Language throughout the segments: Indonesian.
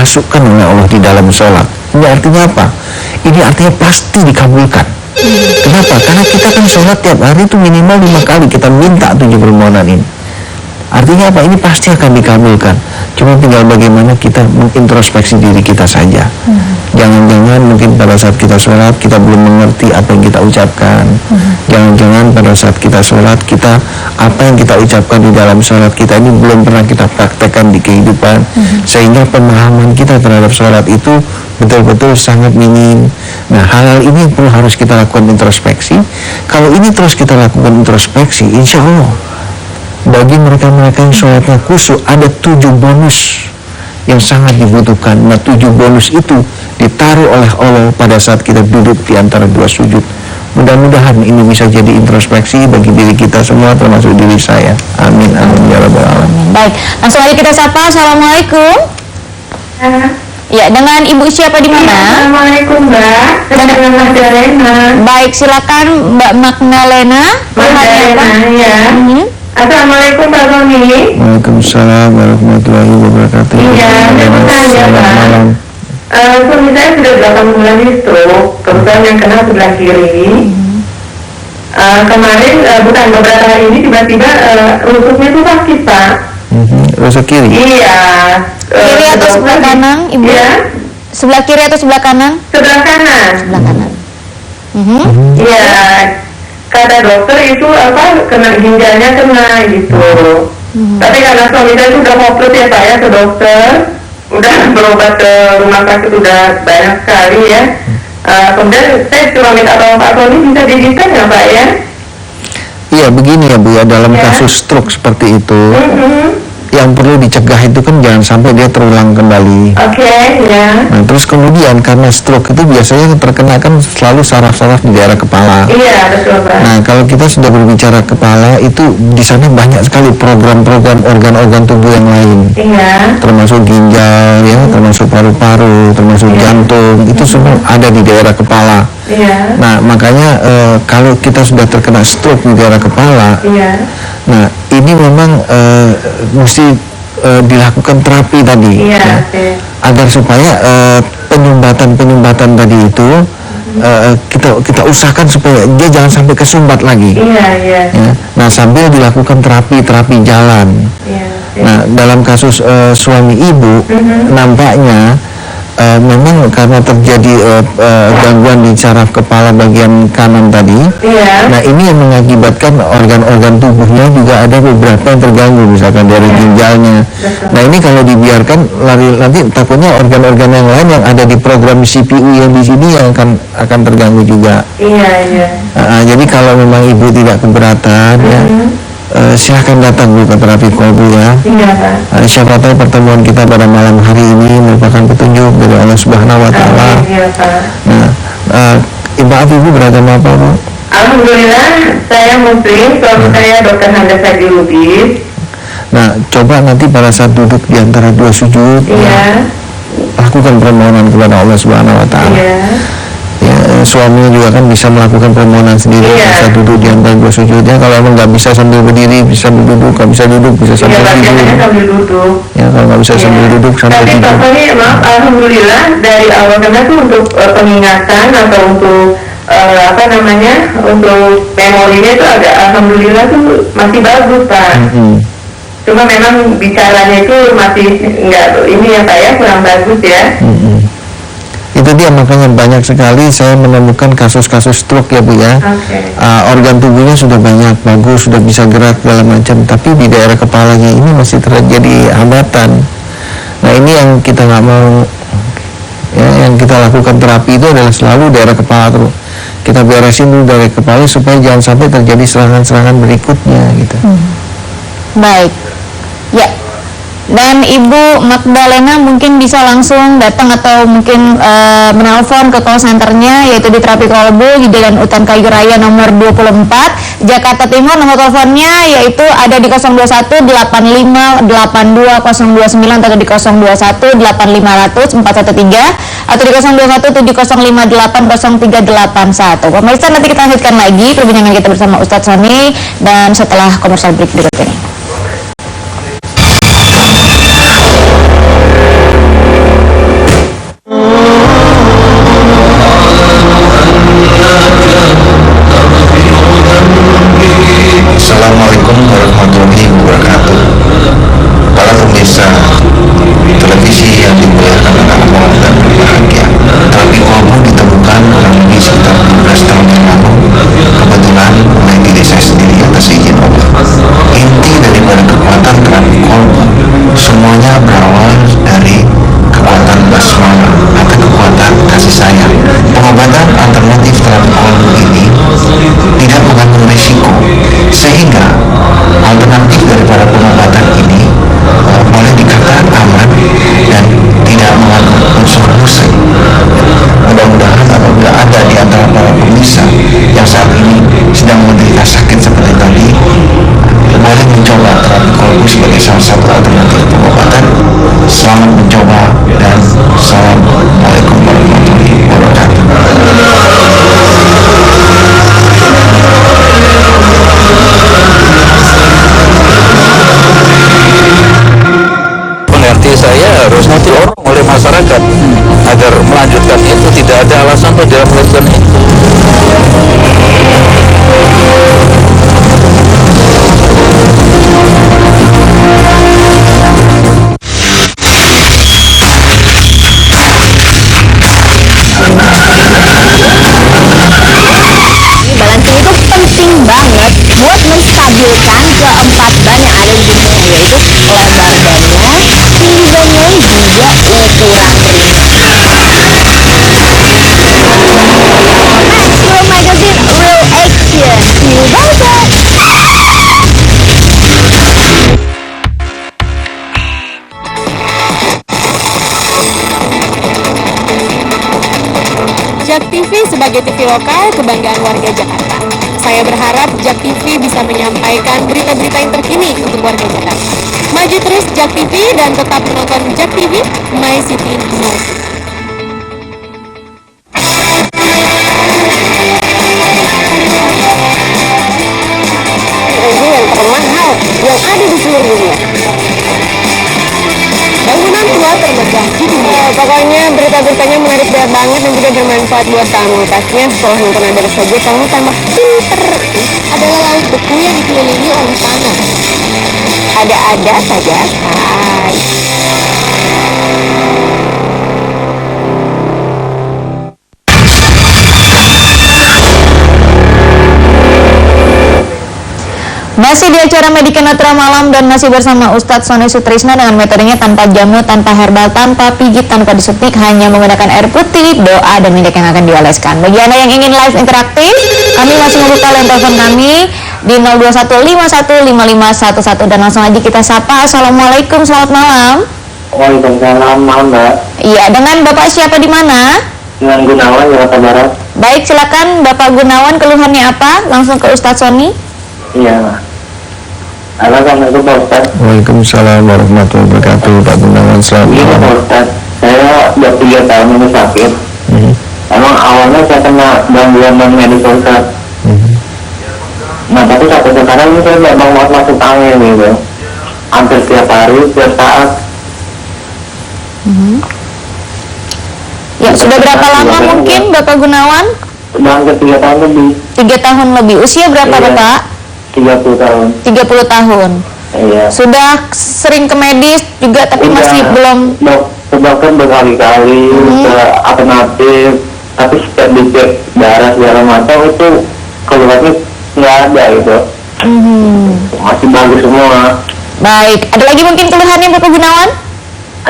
dimasukkan oleh Allah di dalam sholat. Ini artinya apa? Ini artinya pasti dikabulkan. Kenapa? Karena kita kan sholat tiap hari itu minimal 5 kali kita minta 7 permohonan ini. Artinya apa? Ini pasti akan dikabulkan. Cuma tinggal bagaimana kita mengintrospeksi diri kita saja. Jangan-jangan mungkin pada saat kita sholat kita belum mengerti apa yang kita ucapkan. Jangan-jangan pada saat kita sholat kita apa yang kita ucapkan di dalam sholat kita ini belum pernah kita praktekkan di kehidupan. Sehingga pemahaman kita terhadap sholat itu betul-betul sangat minim. Nah, hal-hal ini perlu harus kita lakukan introspeksi. Kalau ini terus kita lakukan introspeksi, insya Allah bagi mereka-mereka yang sholatnya khusyuk ada 7 bonus yang sangat dibutuhkan. Nah, 7 bonus itu ditaruh oleh Allah pada saat kita duduk di antara 2 sujud. Mudah-mudahan ini bisa jadi introspeksi bagi diri kita semua termasuk diri saya. Amin, amin ya rabbal alamin. Baik, langsung aja kita sapa. Assalamualaikum. Ya, dengan Ibu siapa di mana? Assalamualaikum Mbak. Dengan Magdalena. Baik, silakan Mbak Magdalena. Magdalena ya. Assalamualaikum Pak Tony. Waalaikumsalam warahmatullahi wabarakatuh. Iya, saya Pak. Malam. Suami saya sudah 8 bulan di stroke, kebetulan yang kena sebelah kiri. Kemarin, bukan beberapa hari ini tiba-tiba rusuknya itu sakit Pak. Rusuk kiri? Iya. Kiri atau sebelah kanan, Ibu? Iya. Sebelah kiri atau sebelah kanan? Sebelah kanan. Sebelah kanan. Iya. Kata dokter itu kena ginjalnya kena gitu. Tapi karena suami saya sudah hopeless ya Pak ya ke dokter, udah berobat ke rumah sakit udah banyak sekali ya. Kemudian saya cuma minta tolong Pak Tony bisa diizinkan ya Pak ya? Iya begini ya Bu ya, dalam kasus stroke seperti itu yang perlu dicegah itu kan jangan sampai dia terulang kembali. Oke, ya. Nah terus kemudian karena stroke itu biasanya terkena kan selalu saraf-saraf di daerah kepala. Iya betul Pak. Nah kalau kita sudah berbicara kepala itu di sana banyak sekali program-program organ-organ tubuh yang lain. Iya. Termasuk ginjal ya, termasuk paru-paru, termasuk jantung, itu semua ada di daerah kepala. Iya. Nah makanya kalau kita sudah terkena stroke di daerah kepala, nah ini memang mesti dilakukan terapi tadi, ya, agar supaya penyumbatan tadi itu kita usahakan supaya dia jangan sampai kesumbat lagi. Ya. Nah sambil dilakukan terapi jalan. Nah dalam kasus suami ibu nampaknya memang karena terjadi gangguan di saraf kepala bagian kanan tadi. Nah ini yang mengakibatkan organ-organ tubuhnya juga ada beberapa yang terganggu, misalkan dari ginjalnya. Nah ini kalau dibiarkan nanti takutnya organ-organ yang lain yang ada di program CPU yang di sini yang akan terganggu juga. Jadi kalau memang ibu tidak keberatan ya, silahkan datang Bu ke terapi kolbu ya. Siapa tahu pertemuan kita pada malam hari ini merupakan petunjuk dari Allah Subhanahu Wa Taala. Nah, maaf Ibu beragama apa Bu? Alhamdulillah saya Muslim, suami saya Dr. Handa Sadi Lubis. Nah, coba nanti pada saat duduk di antara 2 sujud, lakukan permohonan kepada Allah Subhanahu Wa Taala. Ya, suaminya juga kan bisa melakukan permohonan sendiri, bisa duduk di antara 2 sujudnya. Kalau emang nggak bisa sambil berdiri, bisa duduk, kalau bisa duduk bisa sambil tidur. Ya, kalau nggak bisa sambil duduk sambil tidur. Tapi maaf, alhamdulillah dari awal karena tuh untuk peningatan atau untuk untuk memorinya itu agak alhamdulillah tuh masih bagus Pak. Cuma memang bicaranya itu masih nggak ini ya Pak ya, kurang bagus ya. Itu dia makanya banyak sekali saya menemukan kasus-kasus stroke ya Bu ya. Organ tubuhnya sudah banyak, bagus, sudah bisa gerak segala macam, tapi di daerah kepalanya ini masih terjadi hambatan. Nah ini yang kita nggak mau ya, yang kita lakukan terapi itu adalah selalu daerah kepala terus. Kita beresin dulu dari kepala supaya jangan sampai terjadi serangan-serangan berikutnya gitu. Baik, ya. Dan Ibu Magdalena mungkin bisa langsung datang atau mungkin menelpon ke call centernya, yaitu di Terapi Kolbu di Jalan Utan Kayu Raya nomor 24 Jakarta Timur. Nomor teleponnya yaitu ada di 021 85 82 029 atau di 021 8500 413 atau di 021 7058 0381. Pemirsa, nanti kita lanjutkan lagi perbincangan kita bersama Ustadz Sony dan setelah komersial break berikut ini. televisi yang dimuliakan anak Allah dan berbahagia. Terapi kolbu ditemukan kurang lebih sekitar 12 tahun yang lalu, kebetulan mulai di desa sendiri atas izin Allah. Inti daripada kekuatan terapi kolbu semuanya berawal dari kekuatan basmalah atau kekuatan kasih sayang. Pengobatan alternatif terapi kolbu ini tidak mengandung risiko, sehingga alternatif daripada pengobatan ini boleh dikatakan aman dan tidak mengandung unsur musik. Mudah-mudahan apabila ada di antara para pemirsa yang saat ini sedang menderita sakit seperti tadi, boleh mencoba terapi kolbu sebagai salah satu alternatif pengobatan. Selamat mencoba dan Assalamualaikum warahmatullahi wabarakatuh. Pengerti saya harus didorong oleh masyarakat agar melanjutkan itu, tidak ada alasan untuk dia melakukan itu. Balancing itu penting banget buat menstabilkan keempat ban yang ada di dunia, yaitu lebar bannya, tinggi bannya, juga ukuran ringnya. Maxwell Magazine Real Action, new banget. Jak TV sebagai TV lokal kebanggaan warga Jakarta. Saya berharap Jak TV bisa menyampaikan berita-berita yang terkini untuk warga Jakarta. Maju terus Jak TV dan tetap menonton Jak TV, My City Now. Ini yang termahal yang ada di seluruh dunia. Bangunan tua termegah di dunia. Pokoknya berita-beritanya menarik banget dan juga bermanfaat buat kamu. Pastinya setelah nonton Ada saja kamu tambah pinter. Adalah laut beku yang dikelilingi oleh tanah. Ada-ada saja. Hai. Masih di acara Medika Natural Malam dan masih bersama Ustadz Sony Sutrisno dengan metodenya tanpa jamu, tanpa herbal, tanpa pijit, tanpa disuntik, hanya menggunakan air putih, doa, dan minyak yang akan dioleskan. Bagi Anda yang ingin live interaktif, kami masih membuka line telepon kami di 021515511 dan langsung aja kita sapa. Assalamualaikum, selamat malam. Waalaikumsalam, malam Mbak. Iya, dengan Bapak siapa di mana? Dengan Gunawan, Jakarta Barat. Baik, silakan Bapak Gunawan, keluhannya apa? Langsung ke Ustadz Sony. Iya. Assalamualaikum Pak Ustaz. Waalaikumsalam warahmatullahi wabarakatuh. Pak Gunawan, selamat Iya malam. Pak Ustaz, saya udah 3 tahun ini sakit. Emang awalnya saya kena gangguan non medis Pak Ustaz. Nah tapi sampai sekarang ini saya memang masuk angin gitu. Hampir tiap hari, tiap saat. Ya, sudah berapa lama mungkin Bapak Gunawan? Udah hampir 3 tahun lebih. 3 tahun lebih. Usia berapa Iya. Bapak? 30 tahun. 30 tahun. Iya. Sudah sering ke medis juga tapi masih belum. Dokter berkali-kali ke alternatif, tapi setiap dicek darah segala macam itu keluarnya nggak ada gitu. Masih bagus semua. Baik, ada lagi mungkin keluhannya Bapak Gunawan?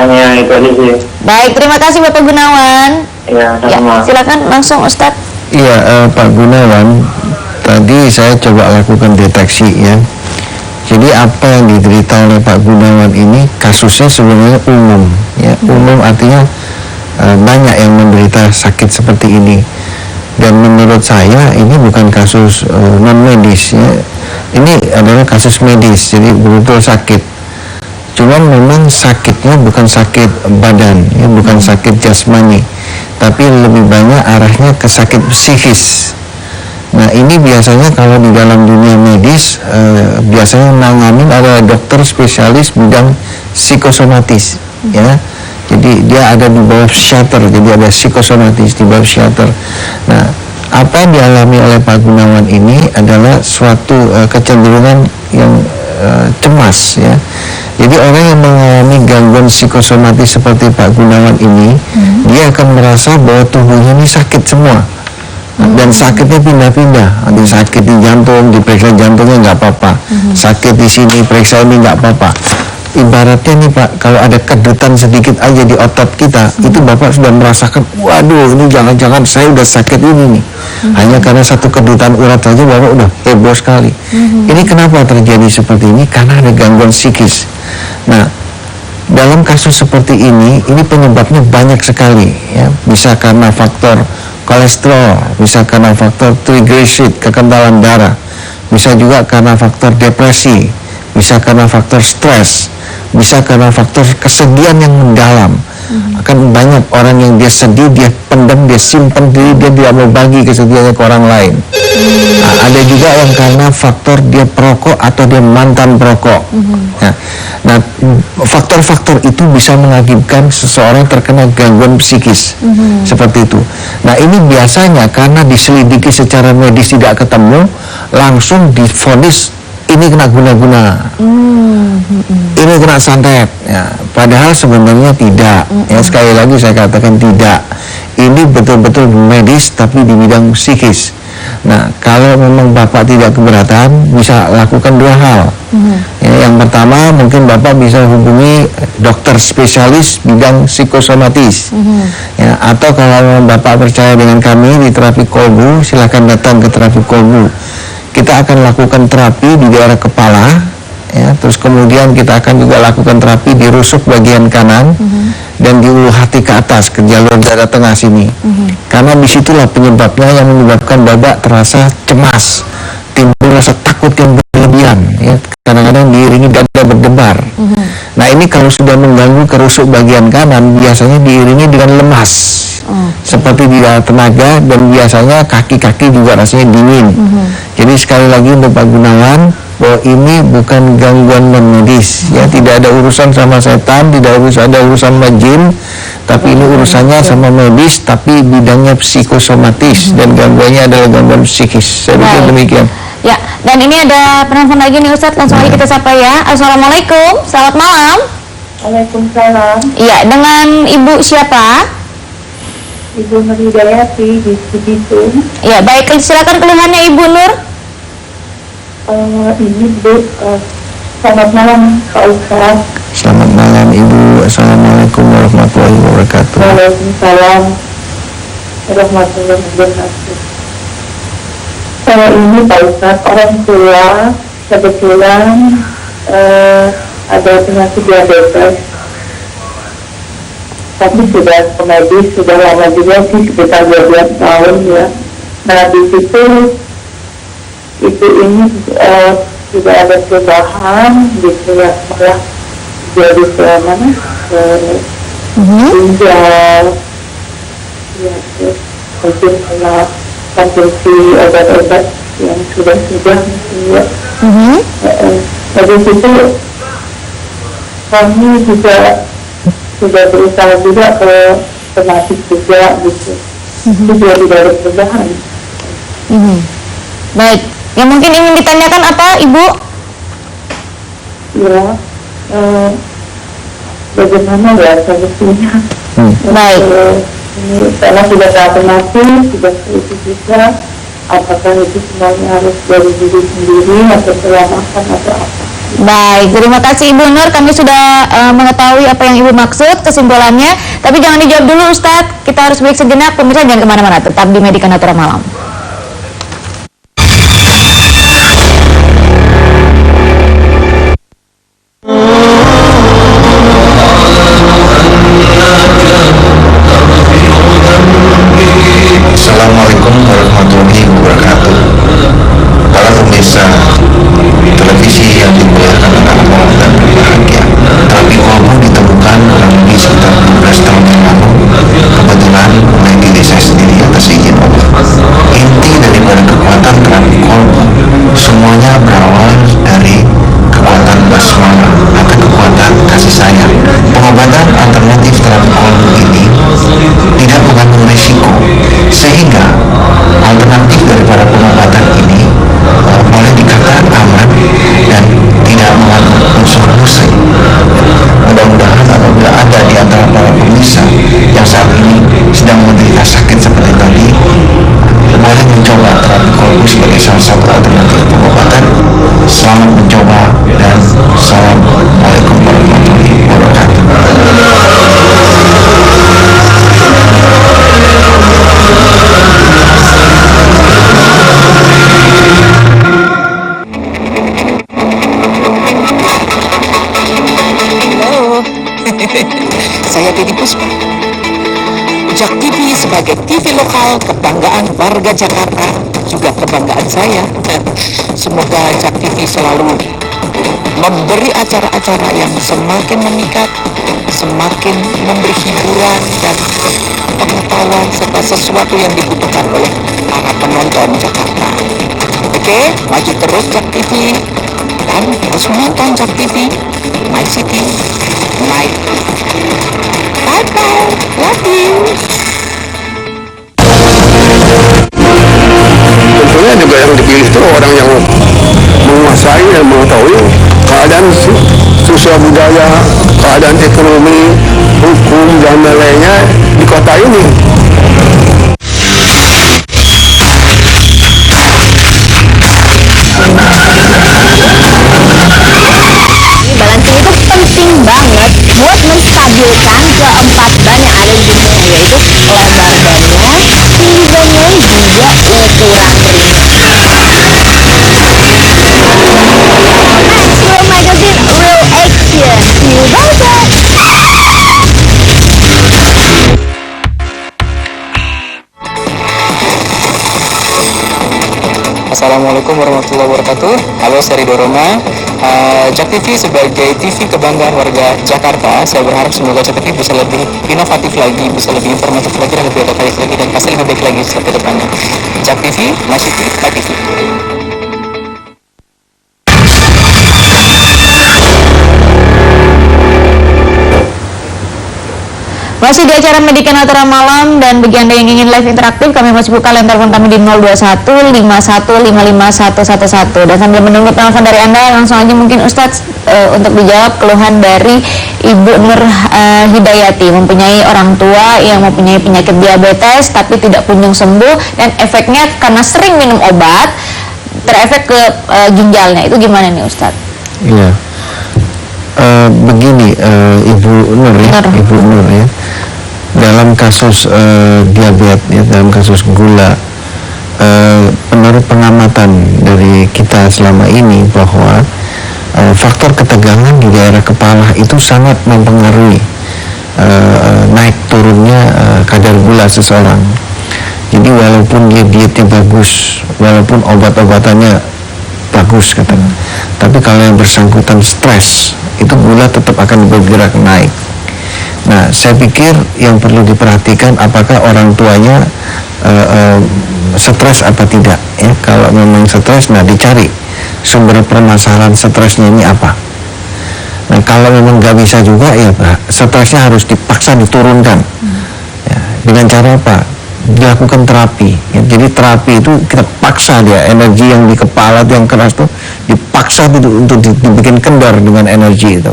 Hanya itu aja sih. Baik, terima kasih Bapak Gunawan. Ya, Ya, sama. silakan langsung Ustadz. Iya, Pak Gunawan, tadi saya coba lakukan deteksi ya. Jadi apa yang diderita oleh Pak Gunawan ini kasusnya sebenarnya umum ya. Umum artinya banyak yang menderita sakit seperti ini. Dan menurut saya ini bukan kasus non medis ya. Ini adalah kasus medis, jadi betul-betul sakit. Cuman memang sakitnya bukan sakit badan ya, bukan sakit jasmani, tapi lebih banyak arahnya ke sakit psikis. Nah ini biasanya kalau di dalam dunia medis biasanya nanganin adalah dokter spesialis bidang psikosomatis ya. Jadi dia ada di bawah psikiater, jadi ada psikosomatis di bawah psikiater. Nah apa yang dialami oleh Pak Gunawan ini adalah suatu kecenderungan yang cemas ya. Jadi orang yang mengalami gangguan psikosomatis seperti Pak Gunawan ini, dia akan merasa bahwa tubuhnya ini sakit semua. Dan sakitnya pindah-pindah, ada sakit di jantung, diperiksa jantungnya nggak apa-apa, sakit di sini, periksa ini nggak apa-apa. Ibaratnya nih Pak, kalau ada kedutan sedikit aja di otot kita, itu Bapak sudah merasakan, waduh ini jangan-jangan saya udah sakit ini nih. Hanya karena satu kedutan urat saja Bapak udah heboh sekali. Ini kenapa terjadi seperti ini? Karena ada gangguan psikis. Nah, dalam kasus seperti ini penyebabnya banyak sekali ya. Bisa karena faktor kolesterol, bisa karena faktor triglycerid, kekentalan darah, bisa juga karena faktor depresi, bisa karena faktor stres, bisa karena faktor kesedihan yang mendalam. Akan banyak orang yang dia sedih, dia pendam, dia simpan diri, dia tidak mau bagi kesedihannya ke orang lain. Nah, ada juga yang karena faktor dia perokok atau dia mantan perokok. Nah, faktor-faktor itu bisa mengakibatkan seseorang terkena gangguan psikis seperti itu. Nah, ini biasanya karena diselidiki secara medis tidak ketemu, langsung divonis ini kena guna-guna, ini kena santet. Ya, padahal sebenarnya tidak. Ya, sekali lagi saya katakan tidak. Ini betul-betul medis tapi di bidang psikis. Nah, kalau memang Bapak tidak keberatan, bisa lakukan dua hal. Ya, yang pertama, mungkin Bapak bisa hubungi dokter spesialis bidang psikosomatis. Ya, atau kalau Bapak percaya dengan kami di terapi kolbu, silakan datang ke terapi kolbu. Kita akan lakukan terapi di daerah kepala, ya, terus kemudian kita akan juga lakukan terapi di rusuk bagian kanan dan di ulu hati ke atas ke jalur dada tengah sini. Karena disitulah penyebabnya yang menyebabkan Bapak terasa cemas, timbul rasa takut yang berlebihan, ya, kadang-kadang diiringi dada berdebar. Nah, ini kalau sudah mengganggu ke rusuk bagian kanan, biasanya diiringi dengan lemas. Seperti tidak tenaga, dan biasanya kaki-kaki juga rasanya dingin. Jadi sekali lagi untuk Pak Gunawan, bahwa ini bukan gangguan non-medis, ya, tidak ada urusan sama setan, tidak ada urusan sama jin, tapi ini urusannya sama medis, tapi bidangnya psikosomatis dan gangguannya adalah gangguan psikis. Saya pikir demikian. Ya, dan ini ada penelpon lagi nih Ustadz, langsung aja kita sapa ya. Assalamualaikum, selamat malam. Waalaikumsalam. Iya, dengan Ibu siapa? Ibu Nur Hidayati di Cibitung. Ya, baik, silakan keluhannya Ibu Nur. Ini Bu, selamat malam Pak Ustaz. Selamat malam Ibu. Assalamualaikum warahmatullahi wabarakatuh. Waalaikumsalam warahmatullahi wabarakatuh. Saya ini Pak Ustaz, orang tua kebetulan ada penyakit diabetes, tapi sudah medis, sudah lama juga sih, sekitar 12 tahun ya. Nah, di situ itu ini sudah ada perubahan gitu ya, malah jadi ke mana, ke ginjal ya, terus mungkin kena konsumsi obat-obat yang sudah mungkin ya. Nah, di situ kami juga sudah berusaha juga ke penyakit juga gitu. Itu juga tidak ada perubahan. Baik, yang mungkin ingin ditanyakan apa Ibu? Ya, bagaimana ya solusinya? Baik. Ini karena sudah alternatif, sudah solusi juga. Apakah itu semuanya harus dari diri sendiri atau setelah makan atau apa? Baik, terima kasih Ibu Nur, kami sudah mengetahui apa yang Ibu maksud, kesimpulannya. Tapi jangan dijawab dulu Ustadz, kita harus break sejenak. Pemirsa jangan kemana-mana, tetap di Medika Natura Malam. Assalamualaikum warahmatullahi wabarakatuh. Para pemirsa televisi yang dimuliakan Allah dan berbahagia, terapi kolbu ditemukan kurang lebih sekitar 12 tahun yang lalu, kebetulan mulai di desa sendiri atas izin Allah. Inti daripada kekuatan terapi kolbu semuanya berawal dari kekuatan basmalah atau kekuatan kasih sayang. Pengobatan alternatif terapi kolbu ini tidak mengandung risiko, sehingga alternatif daripada pengobatan ini boleh dikatakan aman dan tidak mengandung unsur musik. sebagai salah satu alternatif pengobatan. Selamat mencoba dan Assalamualaikum warahmatullahi wabarakatuh. Halo, saya Titi Puspa. Jak TV sebagai TV lokal kebanggaan warga Jakarta, juga kebanggaan saya. Semoga Jak TV selalu memberi acara-acara yang semakin meningkat, semakin memberi hiburan dan pengetahuan serta sesuatu yang dibutuhkan oleh para penonton Jakarta. Oke, maju terus Jak TV dan terus menonton Jak TV, My City, My Bye-bye, love you. Tentunya juga yang dipilih itu orang yang menguasai dan mengetahui keadaan sosial budaya, keadaan ekonomi, hukum dan lainnya di kota ini. Balancing itu penting banget buat menstabilkan keempat ban yang ada di dunia, yaitu lebar bannya, tinggi bannya, juga ukuran ringnya. Next, Real Magazine Real Action. See you later. Assalamualaikum warahmatullahi wabarakatuh. Halo, saya Ridho Roma. Jak TV sebagai TV kebanggaan warga Jakarta, saya berharap semoga Jak TV bisa lebih inovatif lagi, bisa lebih informatif lagi, dan lebih edukatif lagi, dan pasti lebih baik lagi ke depannya. Jak TV, My City, My TV. Masih di acara Medika Natura Malam, dan bagi Anda yang ingin live interaktif, kami masih buka line telepon kami di 02151551111. Dan sambil menunggu telepon dari Anda, langsung aja mungkin Ustadz untuk dijawab keluhan dari Ibu Nur Hidayati, mempunyai orang tua yang mempunyai penyakit diabetes tapi tidak kunjung sembuh, dan efeknya karena sering minum obat terefek ke ginjalnya. Itu gimana nih Ustadz? Iya. Begini, Ibu Nur ya, Ibu Nur ya, dalam kasus diabetes ya, dalam kasus gula, menurut pengamatan dari kita selama ini bahwa faktor ketegangan di daerah kepala itu sangat mempengaruhi naik turunnya kadar gula seseorang. Jadi walaupun dia dietnya bagus, walaupun obat-obatannya bagus katanya, tapi kalau yang bersangkutan stres, itu gula tetap akan bergerak naik. Nah, saya pikir yang perlu diperhatikan apakah orang tuanya stres apa tidak ya. Kalau memang stres, nah dicari sumber permasalahan stresnya ini apa. Nah, kalau memang nggak bisa juga ya stresnya harus dipaksa diturunkan ya, dengan cara apa? Dilakukan terapi ya. Jadi terapi itu kita paksa dia, energi yang di kepala itu yang keras tuh dipaksa untuk dibikin kendor dengan energi itu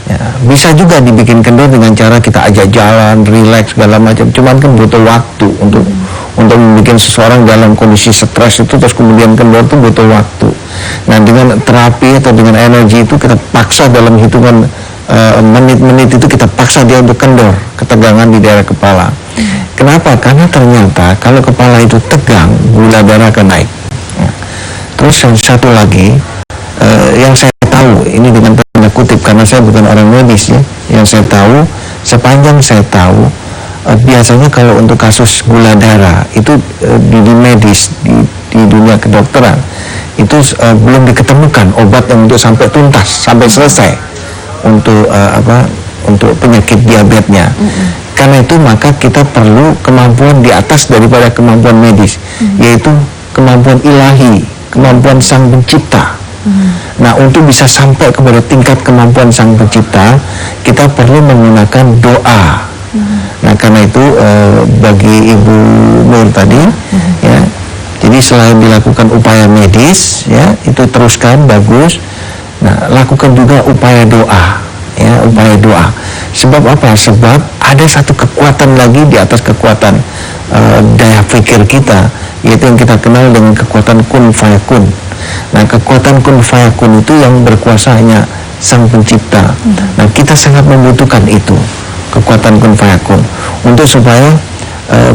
ya. Bisa juga dibikin kendor dengan cara kita ajak jalan, relax segala macam, cuman kan butuh waktu untuk membuat seseorang dalam kondisi stres itu terus kemudian kendor itu butuh waktu. Nah, dengan terapi atau dengan energi itu kita paksa dalam hitungan menit-menit itu kita paksa dia untuk kendor ketegangan di daerah kepala. Kenapa? Karena ternyata kalau kepala itu tegang, gula darah akan naik. Ya. Terus yang satu lagi, yang saya tahu, ini dengan tanda kutip karena saya bukan orang medis ya, yang saya tahu, sepanjang saya tahu, biasanya kalau untuk kasus gula darah itu di medis, di dunia kedokteran, itu belum diketemukan obat yang untuk sampai tuntas, sampai selesai untuk untuk penyakit diabetesnya. Karena itu maka kita perlu kemampuan di atas daripada kemampuan medis, yaitu kemampuan ilahi, kemampuan Sang Pencipta. Nah, untuk bisa sampai kepada tingkat kemampuan Sang Pencipta, kita perlu menggunakan doa. Nah, karena itu bagi Ibu Nur tadi, ya, jadi selain dilakukan upaya medis, ya, itu teruskan bagus. Nah, lakukan juga upaya doa. ya, upaya doa. Sebab apa? Sebab ada satu kekuatan lagi di atas kekuatan daya pikir kita, yaitu yang kita kenal dengan kekuatan kun fayakun. Nah, kekuatan kun fayakun itu yang berkuasa hanya Sang Pencipta. Nah, kita sangat membutuhkan itu, kekuatan kun fayakun, untuk supaya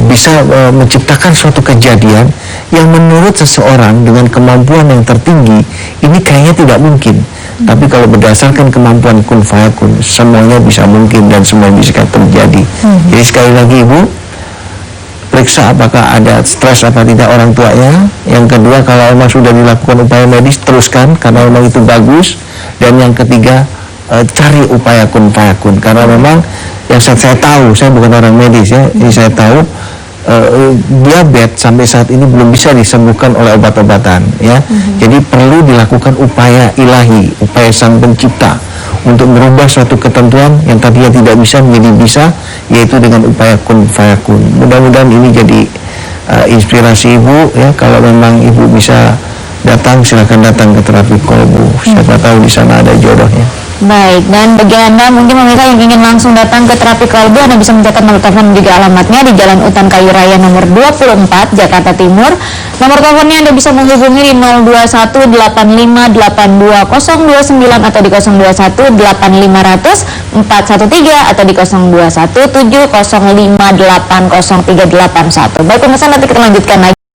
bisa menciptakan suatu kejadian yang menurut seseorang dengan kemampuan yang tertinggi ini kayaknya tidak mungkin. Tapi kalau berdasarkan kemampuan kun fayakun, semuanya bisa mungkin dan semuanya bisa terjadi. Jadi sekali lagi Ibu, periksa apakah ada stres apa tidak orang tuanya. Yang kedua, kalau memang sudah dilakukan upaya medis, teruskan karena memang itu bagus. Dan yang ketiga, cari upaya kun fayakun, karena memang yang saya tahu, saya bukan orang medis ya, ini saya tahu diabetes sampai saat ini belum bisa disembuhkan oleh obat-obatan ya. Jadi perlu dilakukan upaya ilahi, upaya Sang Pencipta untuk merubah suatu ketentuan yang tadinya tidak bisa menjadi bisa, yaitu dengan upaya kun fayakun. Mudah-mudahan ini jadi inspirasi Ibu ya. Kalau memang Ibu bisa datang, silakan datang ke terapi kolbu. Siapa tahu di sana ada jodohnya. Baik, dan bagi Anda mungkin pemirsa yang ingin langsung datang ke terapi kolbu, Anda bisa mencatat nomor telepon juga alamatnya di Jalan Utan Kayu Raya nomor 24, Jakarta Timur. Nomor teleponnya Anda bisa menghubungi di 02185820229 atau di 0218500-413 atau di 02170580381. Baik pemirsa, nanti kita lanjutkan lagi.